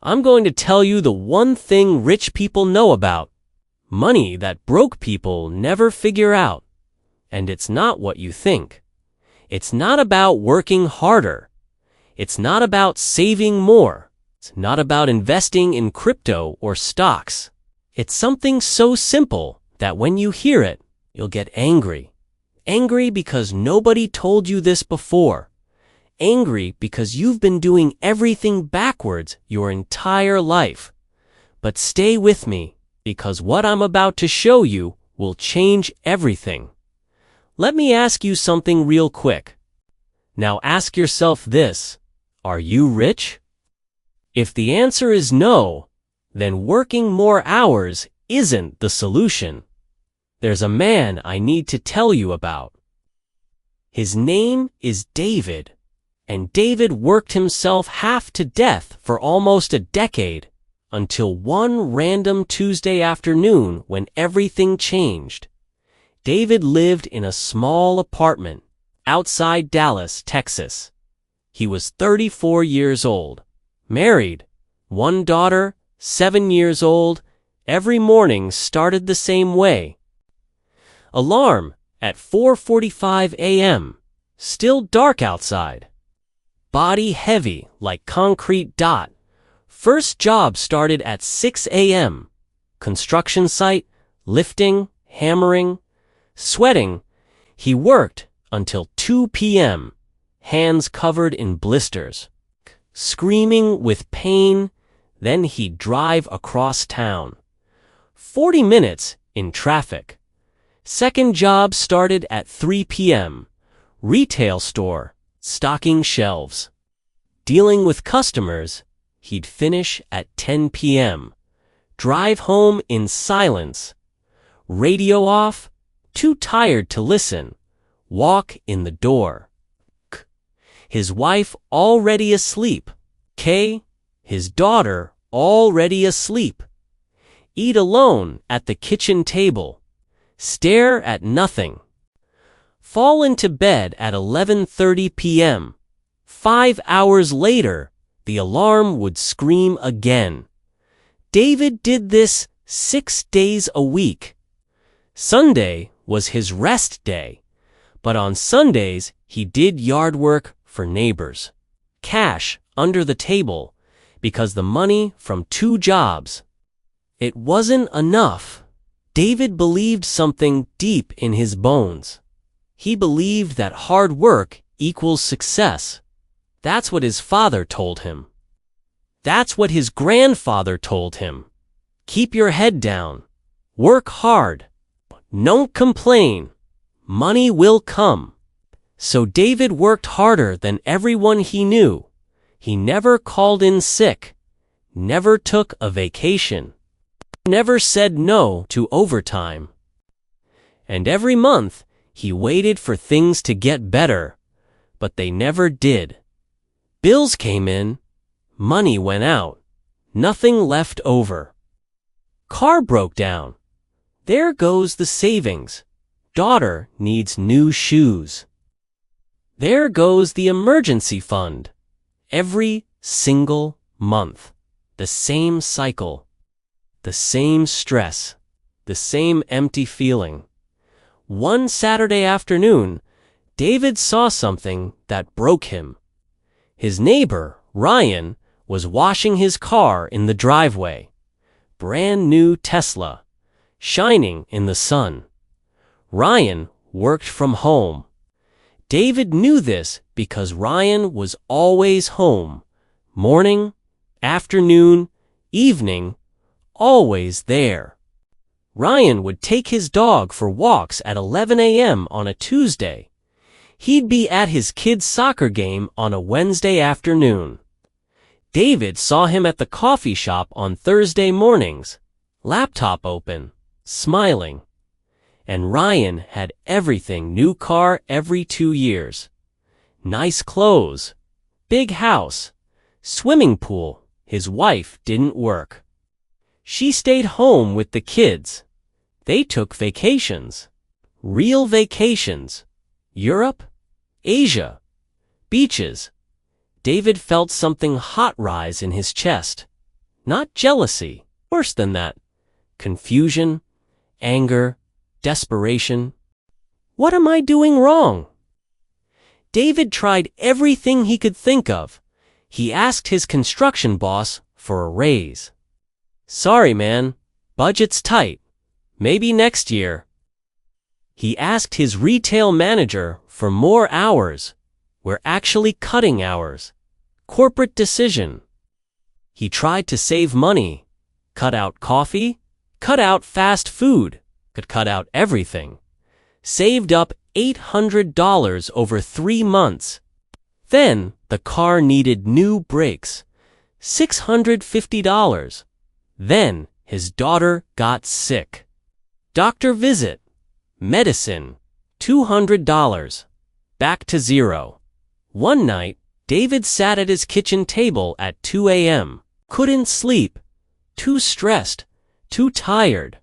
I'm going to tell you the one thing rich people know about money that broke people never figure out. And it's not what you think. It's not about working harder. It's not about saving more. It's not about investing in crypto or stocks. It's something so simple that when you hear it, you'll get angry. Angry because nobody told you this before. Angry because you've been doing everything backwards your entire life. But stay with me, because what I'm about to show you will change everything. Let me ask you something real quick. Now ask yourself this: are you rich? If the answer is no, then working more hours isn't the solution. There's a man I need to tell you about. His name is David, and David worked himself half to death for almost a decade, until one random Tuesday afternoon when everything changed. David lived in a small apartment outside Dallas, Texas. He was 34 years old, married, one daughter, 7 years old. Every morning started the same way. Alarm at 4:45 a.m., still dark outside. Body heavy like concrete dot. First job started at 6 a.m. Construction site, lifting, hammering, sweating. He worked until 2 p.m., hands covered in blisters. Screaming with pain, then he'd drive across town. 40 minutes in traffic. Second job started at 3 p.m. Retail store, stocking shelves. Dealing with customers, he'd finish at 10 p.m. Drive home in silence. Radio off, too tired to listen. Walk in the door. His wife already asleep. His daughter already asleep. Eat alone at the kitchen table. Stare at nothing. Fall into bed at 11:30 p.m. 5 hours later, the alarm would scream again. David did this 6 days a week. Sunday was his rest day, but on Sundays he did yard work for neighbors. Cash under the table, because the money from 2 jobs. It wasn't enough. David believed something deep in his bones. He believed that hard work equals success. That's what his father told him. That's what his grandfather told him. Keep your head down. Work hard. Don't complain. Money will come. So David worked harder than everyone he knew. He never called in sick. Never took a vacation. Never said no to overtime. And every month, he waited for things to get better, but they never did. Bills came in, money went out, nothing left over. Car broke down. There goes the savings. Daughter needs new shoes. There goes the emergency fund. Every single month, the same cycle. The same stress, the same empty feeling. One Saturday afternoon, David saw something that broke him. His neighbor, Ryan, was washing his car in the driveway. Brand new Tesla, shining in the sun. Ryan worked from home. David knew this because Ryan was always home. Morning, afternoon, evening, always there. Ryan would take his dog for walks at 11 a.m. on a Tuesday. He'd be at his kid's soccer game on a Wednesday afternoon. David saw him at the coffee shop on Thursday mornings, laptop open, smiling. And Ryan had everything: new car every 2 years. Nice clothes, big house, swimming pool. His wife didn't work. She stayed home with the kids. They took vacations. Real vacations. Europe, Asia, beaches. David felt something hot rise in his chest. not jealousy. Worse than that, confusion, anger, desperation. What am I doing wrong? David tried everything he could think of. He asked his construction boss for a raise. Sorry, man, budget's tight. Maybe next year. He asked his retail manager for more hours. We're actually cutting hours. Corporate decision. He tried to save money. Cut out coffee, cut out fast food, could cut out everything. Saved up $800 over 3 months. Then the car needed new brakes. $650. Then his daughter got sick. Doctor visit. Medicine. $200. Back to zero. One night, David sat at his kitchen table at 2 a.m. Couldn't sleep. Too stressed. Too tired.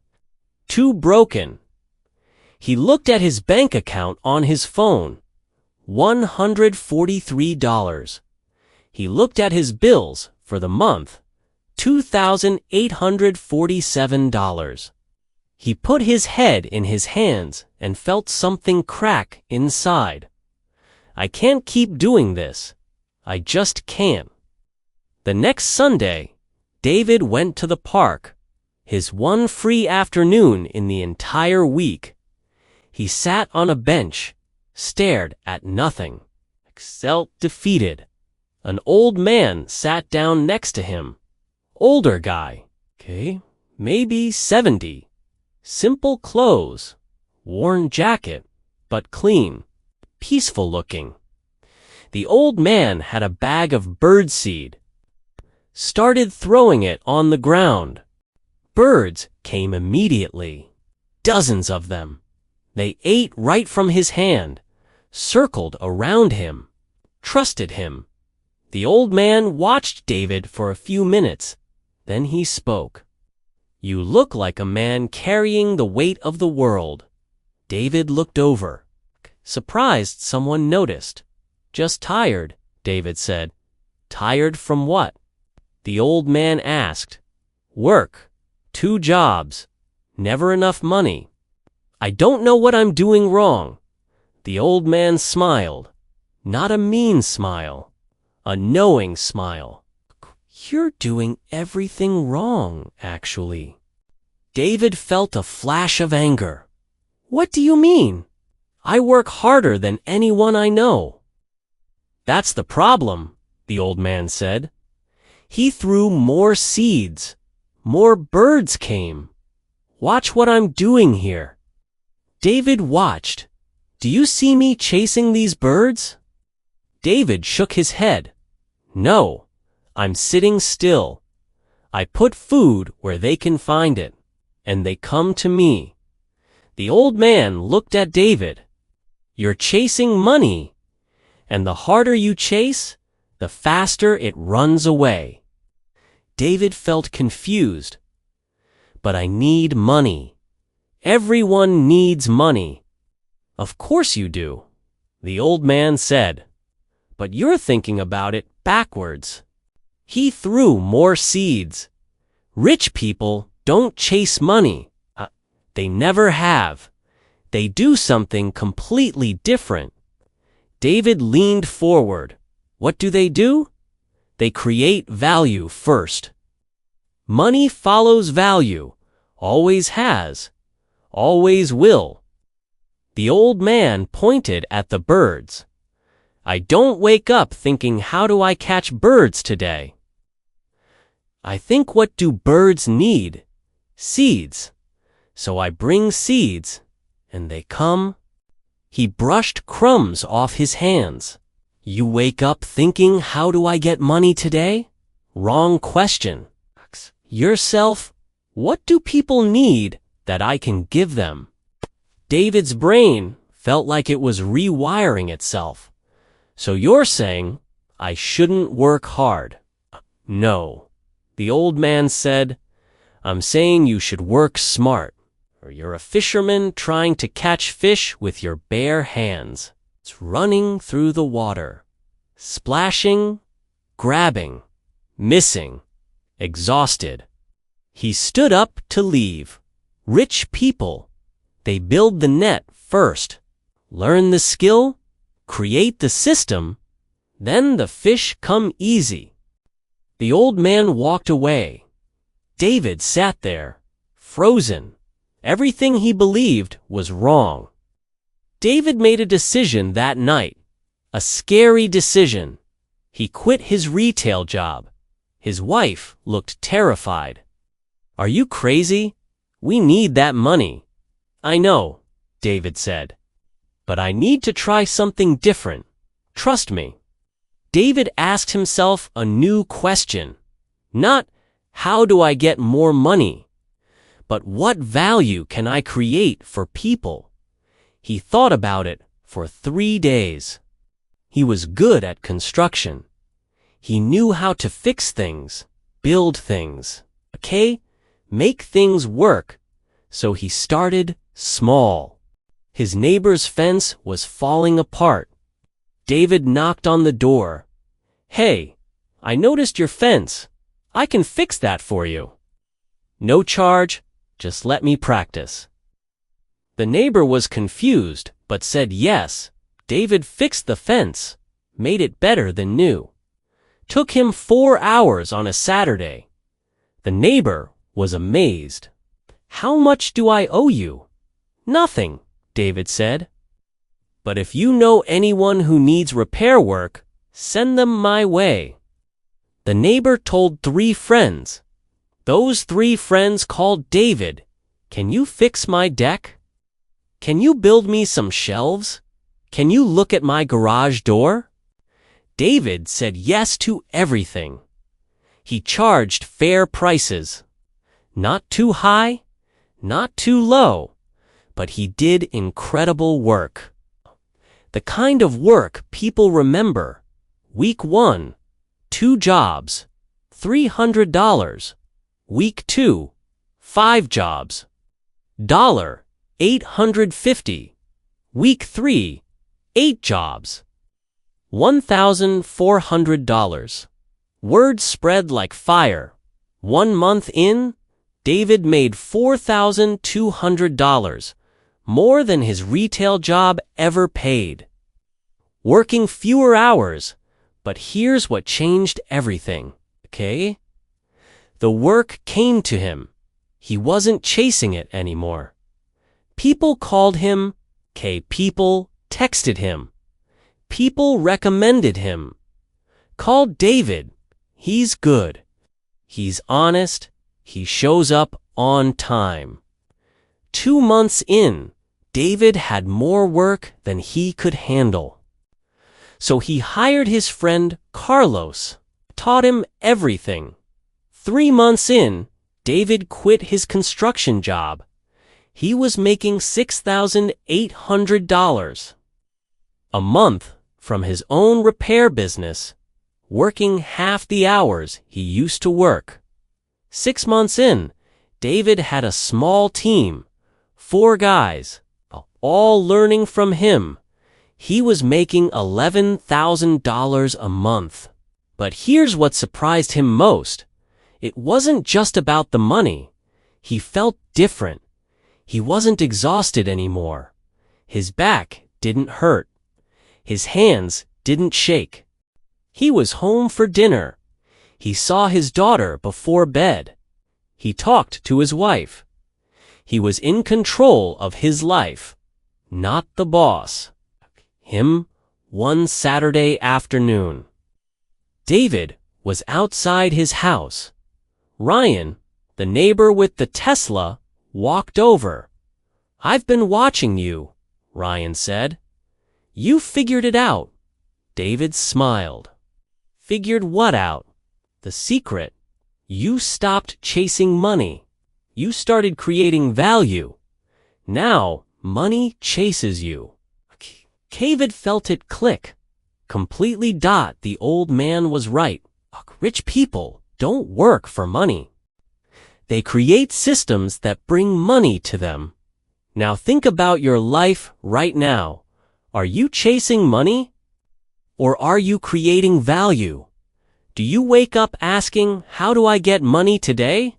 Too broken. He looked at his bank account on his phone. $143. He looked at his bills for the month. $2,847. He put his head in his hands and felt something crack inside. I can't keep doing this. I just can't. The next Sunday, David went to the park, his one free afternoon in the entire week. He sat on a bench, stared at nothing, felt defeated. An old man sat down next to him. Older guy, maybe 70. Simple clothes, worn jacket, but clean, peaceful looking. The old man had a bag of birdseed. Started throwing it on the ground. Birds came immediately. Dozens of them. They ate right from his hand, circled around him, trusted him. The old man watched David for a few minutes. Then he spoke. You look like a man carrying the weight of the world. David looked over. Surprised someone noticed. Just tired, David said. Tired from what? The old man asked. Work. 2 jobs. Never enough money. I don't know what I'm doing wrong. The old man smiled. Not a mean smile. A knowing smile. You're doing everything wrong, actually. David felt a flash of anger. What do you mean? I work harder than anyone I know. That's the problem, the old man said. He threw more seeds. More birds came. Watch what I'm doing here. David watched. Do you see me chasing these birds? David shook his head. No, I'm sitting still. I put food where they can find it, and they come to me. The old man looked at David. You're chasing money, and the harder you chase, the faster it runs away. David felt confused. But I need money. Everyone needs money. Of course you do, the old man said. But you're thinking about it backwards. He threw more seeds. Rich people don't chase money. They never have. They do something completely different. David leaned forward. What do? They create value first. Money follows value. Always has. Always will. The old man pointed at the birds. I don't wake up thinking, how do I catch birds today? I think, what do birds need? Seeds. So I bring seeds, and they come. He brushed crumbs off his hands. You wake up thinking, how do I get money today? Wrong question. Yourself, what do people need that I can give them? David's brain felt like it was rewiring itself. So you're saying, I shouldn't work hard. No, the old man said, I'm saying you should work smart, or you're a fisherman trying to catch fish with your bare hands. It's running through the water, splashing, grabbing, missing, exhausted. He stood up to leave. Rich people, they build the net first, learn the skill, create the system, then the fish come easy. The old man walked away. David sat there, frozen. Everything he believed was wrong. David made a decision that night, a scary decision. He quit his retail job. His wife looked terrified. "Are you crazy? We need that money." "I know," David said. "But I need to try something different. Trust me." David asked himself a new question. Not, how do I get more money? But what value can I create for people? He thought about it for 3 days. He was good at construction. He knew how to fix things, build things, make things work. So he started small. His neighbor's fence was falling apart. David knocked on the door. "Hey, I noticed your fence. I can fix that for you." "No charge, just let me practice." The neighbor was confused, but said yes. David fixed the fence, made it better than new. Took him 4 hours on a Saturday. The neighbor was amazed. "How much do I owe you?" "Nothing," David said. "But if you know anyone who needs repair work, send them my way." The neighbor told 3 friends. Those 3 friends called David. "Can you fix my deck? Can you build me some shelves? Can you look at my garage door?" David said yes to everything. He charged fair prices. Not too high, not too low, but he did incredible work. The kind of work people remember. Week 1, 2 jobs, $300. Week 2, 5 jobs, $850. Week 3, 8 jobs, $1,400. Word spread like fire. 1 month in, David made $4,200, more than his retail job ever paid. Working fewer hours, but here's what changed everything, The work came to him. He wasn't chasing it anymore. People called him, people texted him. People recommended him. Called David. He's good. He's honest. He shows up on time. 2 months in, David had more work than he could handle. So he hired his friend Carlos, taught him everything. 3 months in, David quit his construction job. He was making $6,800 a month from his own repair business, working half the hours he used to work. 6 months in, David had a small team, 4 guys, all learning from him. He was making $11,000 a month. But here's what surprised him most. It wasn't just about the money. He felt different. He wasn't exhausted anymore. His back didn't hurt. His hands didn't shake. He was home for dinner. He saw his daughter before bed. He talked to his wife. He was in control of his life, not the boss. Him, one Saturday afternoon. David was outside his house. Ryan, the neighbor with the Tesla, walked over. "I've been watching you," Ryan said. "You figured it out." David smiled. "Figured what out?" "The secret. You stopped chasing money. You started creating value. Now, money chases you." David felt it click. Completely. The old man was right. Rich people don't work for money. They create systems that bring money to them. Now think about your life right now. Are you chasing money? Or are you creating value? Do you wake up asking, how do I get money today?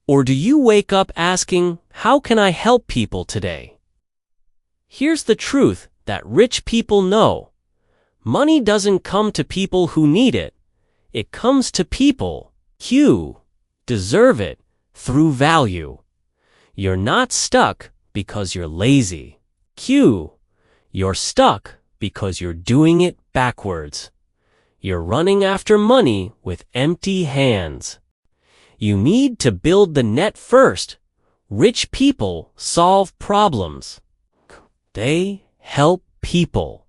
Or do you wake up asking, how can I help people today? Here's the truth that rich people know. Money doesn't come to people who need it. It comes to people who deserve it through value. You're not stuck because you're lazy. You're stuck because you're doing it backwards. You're running after money with empty hands. You need to build the net first. Rich people solve problems. They help people.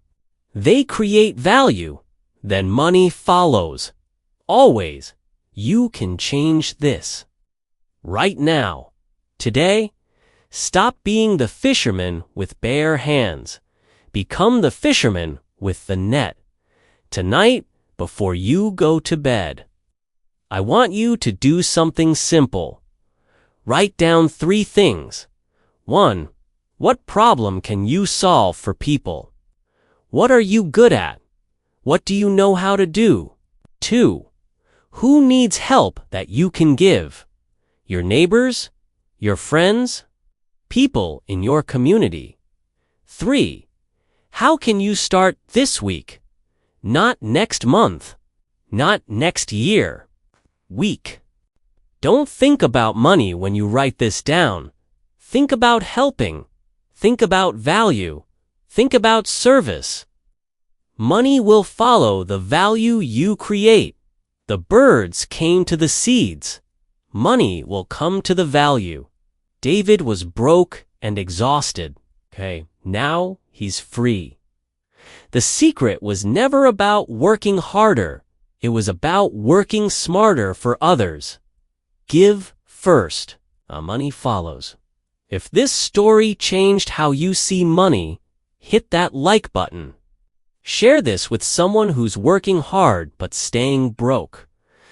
They create value. Then money follows. Always. You can change this. Right now. Today. Stop being the fisherman with bare hands. Become the fisherman with the net. Tonight, before you go to bed, I want you to do something simple. Write down 3 things. 1. What problem can you solve for people? What are you good at? What do you know how to do? 2. Who needs help that you can give? Your neighbors? Your friends? People in your community? 3. How can you start this week? Not next month. Not next year. Week. Don't think about money when you write this down. Think about helping. Think about value. Think about service. Money will follow the value you create. The birds came to the seeds. Money will come to the value. David was broke and exhausted. Now he's free. The secret was never about working harder. It was about working smarter for others. Give first. Money follows. If this story changed how you see money, hit that like button. Share this with someone who's working hard but staying broke.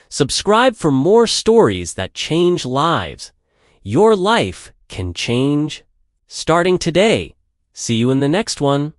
Subscribe for more stories that change lives. Your life can change starting today. See you in the next one.